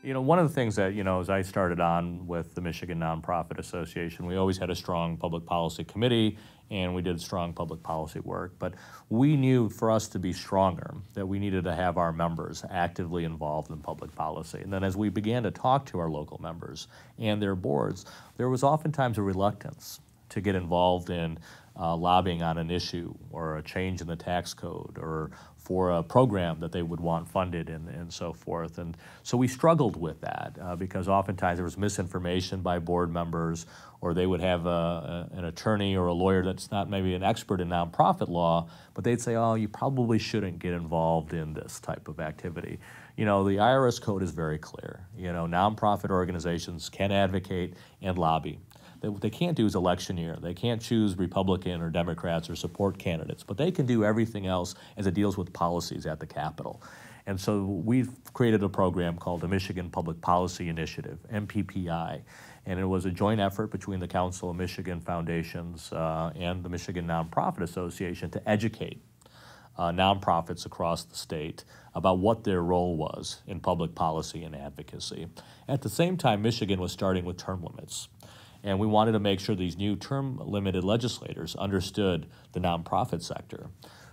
One of the things that, as I started on with the Michigan Nonprofit Association, we always had a strong public policy committee and we did strong public policy work. But we knew for us to be stronger that we needed to have our members actively involved in public policy. And then as we began to talk to our local members and their boards, there was oftentimes a reluctance to get involved in lobbying on an issue or a change in the tax code or for a program that they would want funded and so forth. And so we struggled with that because oftentimes there was misinformation by board members, or they would have an attorney or a lawyer that's not maybe an expert in nonprofit law, but they'd say, oh, you probably shouldn't get involved in this type of activity. The IRS code is very clear. Nonprofit organizations can advocate and lobby. What they can't do is electioneer. They can't choose Republican or Democrats or support candidates, but they can do everything else as it deals with policies at the Capitol. And so we've created a program called the Michigan Public Policy Initiative, MPPI, and it was a joint effort between the Council of Michigan Foundations and the Michigan Nonprofit Association to educate nonprofits across the state about what their role was in public policy and advocacy. At the same time, Michigan was starting with term limits. And we wanted to make sure these new term-limited legislators understood the nonprofit sector.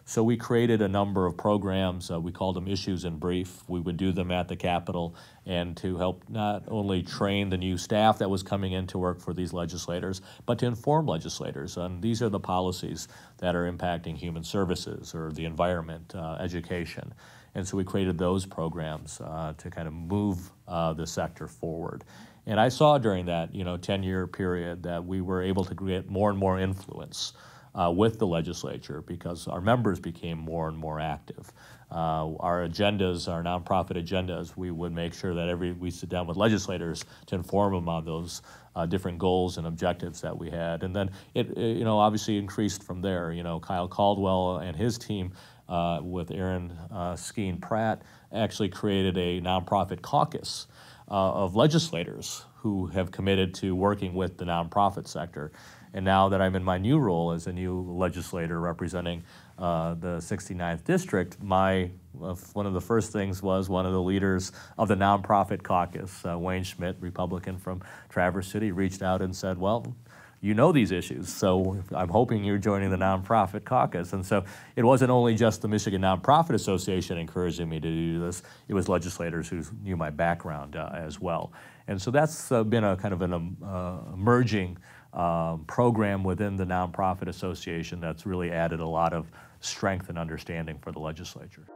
So we created a number of programs. We called them Issues in Brief. We would do them at the Capitol and to help not only train the new staff that was coming in to work for these legislators, but to inform legislators on these are the policies that are impacting human services or the environment, education. And so we created those programs to kind of move the sector forward. And I saw during that 10-year period that we were able to get more and more influence with the legislature because our members became more and more active. Our agendas, our nonprofit agendas, we would make sure that we sit down with legislators to inform them on those different goals and objectives that we had. And then it obviously increased from there. Kyle Caldwell and his team with Aaron Skeen Pratt actually created a nonprofit caucus of legislators who have committed to working with the nonprofit sector. And now that I'm in my new role as a new legislator representing the 69th District, one of the first things was one of the leaders of the nonprofit caucus, Wayne Schmidt, Republican from Traverse City, reached out and said, well, you know these issues, so I'm hoping you're joining the nonprofit caucus. And so it wasn't only just the Michigan Nonprofit Association encouraging me to do this, it was legislators who knew my background as well. And so that's been a kind of an emerging program within the Nonprofit Association that's really added a lot of strength and understanding for the legislature.